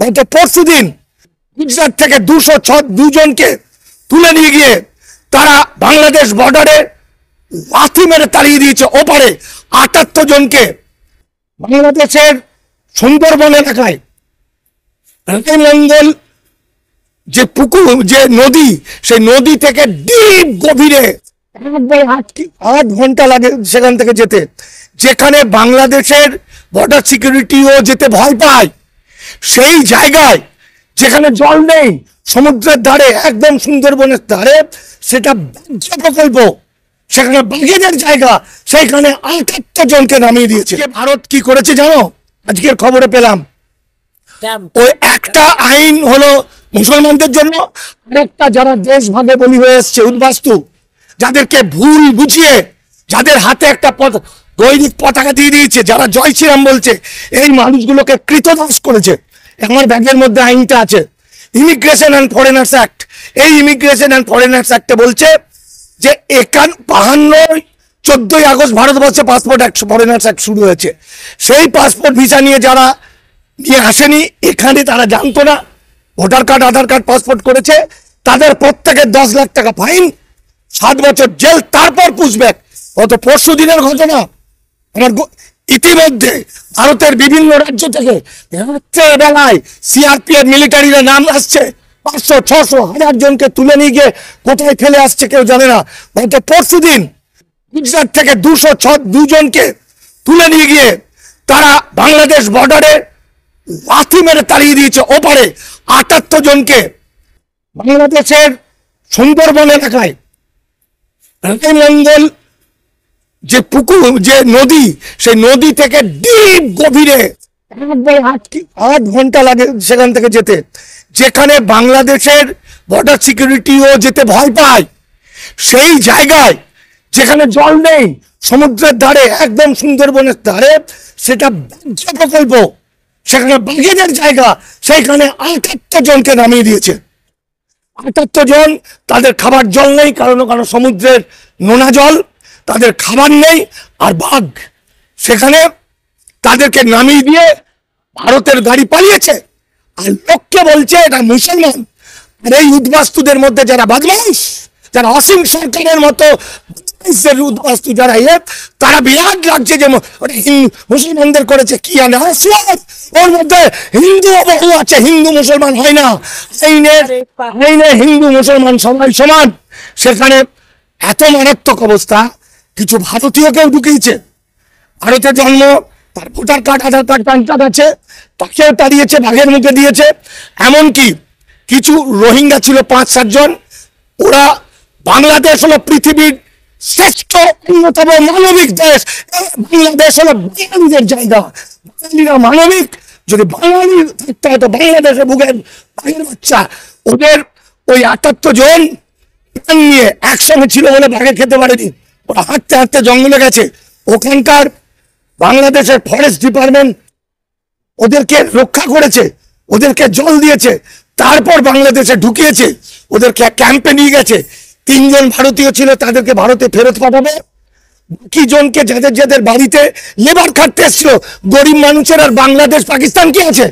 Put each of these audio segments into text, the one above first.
হয়তো পরশু দিন গুজরাট থেকে 202 জনকে তুলে নিয়ে গিয়ে তারা বাংলাদেশ বর্ডারে লাথি মেরে তাড়িয়ে দিয়েছে। ওপারে 78 জনকে বাংলাদেশের সুন্দরবন এলাকায় রায়মঙ্গল যে পুকুর, যে নদী, সেই নদী থেকে ডিপ গভীরে 8 ঘন্টা লাগে সেখান থেকে যেতে, যেখানে বাংলাদেশের বর্ডার সিকিউরিটিও যেতে ভয় পায়। সেই জায়গায় যেখানে জল নেই, সমুদ্রের ধারে, একদম সুন্দরবনের ধারে, সেটা বাহ্য প্রকল্প, সেখানে বাঘেদের জায়গা, সেইখানে 78 জনকে নামিয়ে দিয়েছে। ভারত কি করেছে জানো? আজকের খবরে পেলাম ওই একটা আইন হলো মুসলমানদের জন্য, আরেকটা যারা দেশ ভাগে বলি হয়ে এসছে, উদ্বাস্তু, যাদেরকে ভুল বুঝিয়ে, যাদের হাতে একটা দৈনিক পতাকা দিয়ে দিয়েছে, যারা জয় শ্রীরাম বলছে, এই মানুষগুলোকে কৃতদাস করেছে। আমার ব্যাগের মধ্যে আইনটা আছে, ইমিগ্রেশন অ্যান্ড ফরেনার্স অ্যাক্ট। এই ইমিগ্রেশন অ্যান্ড ফরেনার্স অ্যাক্টে বলছে যে 14ই আগস্ট ভারতবর্ষে পাসপোর্ট অ্যাক্ট, ফরেনার্স অ্যাক্ট শুরু হয়েছে। সেই পাসপোর্ট ভিসা নিয়ে যারা নিয়ে আসেনি, এখানে তারা জানতো না, ভোটার কার্ড, আধার কার্ড, পাসপোর্ট করেছে, তাদের প্রত্যেকের 10 লাখ টাকা ফাইন, 7 বছর জেল, তারপর পুষব্যাক। গত পরশু দিনের ঘটনা। আমার ইতিমধ্যে ভারতের বিভিন্ন রাজ্য থেকে রাত্রের বেলায় সিআরপিএফ মিলিটারিরা নাম আসছে, 500, 600, 1000 জনকে তুলে নিয়ে গিয়ে কোথায় ফেলে আসছে কেউ জানে না। গত পরশু দিন গুজরাট থেকে 202 জনকে তুলে নিয়ে গিয়ে তারা বাংলাদেশ বর্ডারে লাথি মেরে তাড়িয়ে দিয়েছে। ওপারে 78 জনকে বাংলাদেশের সুন্দরবন এলাকায় রায়মঙ্গল যে পুকুর, যে নদী, সেই নদী থেকে ডিপ গভীরে 8 ঘন্টা লাগে সেখান থেকে যেতে, যেখানে বাংলাদেশের বর্ডার সিকিউরিটিও যেতে ভয় পায়। সেই জায়গায় যেখানে জল নেই, সমুদ্রের ধারে, একদম সুন্দরবনের ধারে, সেটা বাহ্য প্রকল্প, সেখানে বাঘেদের জায়গা, সেইখানে 78 জনকে নামিয়ে দিয়েছে। 78 জন, তাদের খাবার জল নেই, কারণ সমুদ্রের নোনা জল, তাদের খাবার নেই, আর বাঘ সেখানে তাদেরকে নামিয়ে দিয়ে ভারতের গাড়ি পালিয়েছে। আর লোককে বলছে এটা মুসলমান। আর এই উদ্বাস্তুদের মধ্যে যারা বদমাইশ, যারা অসীম সরকারের মতো উদ্বাস্তু, যারা তারা বিরাট লাগছে যে মুসলমানদের করেছে কি আনে, ওর মধ্যে হিন্দু বহু আছে, হিন্দু মুসলমান হয় না, আইনে হিন্দু মুসলমান সবাই সমান। সেখানে এত মারাত্মক অবস্থা, কিছু ভারতীয়কেও ঢুকিয়েছে। ভারতে জন্ম, তার ভোটার কার্ড, আধার কার্ড, প্যান কার্ড আছে, তাকেও তাড়িয়েছে, বাঘের মুখে দিয়েছে। এমনকি কিছু রোহিঙ্গা ছিল 5-7 জন, ওরা, বাংলাদেশ হলো পৃথিবীর শ্রেষ্ঠ অন্যতম মানবিক দেশ, বাংলাদেশ হলো বাঙালিদের জায়গা, বাঙালিরা মানবিক। যদি বাঙালি থাকতে হতো বাংলাদেশে ভুগেন বাঘের বাচ্চা, ওদের ওই 78 জন প্রাণ নিয়ে একসঙ্গে ছিল বলে বাঘে খেতে পারেনি। ওরা হাঁটতে হাঁটতে জঙ্গলে গেছে, ওখানকার বাংলাদেশের ফরেস্ট ডিপার্টমেন্ট ওদেরকে রক্ষা করেছে, ওদেরকে জল দিয়েছে, তারপর বাংলাদেশে ঢুকিয়েছে, ওদেরকে ক্যাম্পে নিয়ে গেছে। 3 জন ভারতীয় ছিল, তাদেরকে ভারতে ফেরত পাঠাবে। বাকি জনকে, যাদের বাড়িতে লেবার খাটতে এসছিল, গরিব মানুষের আর বাংলাদেশ পাকিস্তান কি আছে?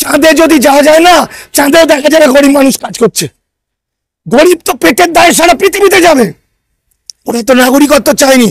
চাঁদে যদি যাওয়া যায় না, চাঁদেও দেখা যাবে গরিব মানুষ কাজ করছে। গরিব তো পেটের দায়ে সারা পৃথিবীতে যাবে, ওরা তো নাগরিকত্ব চায়নি।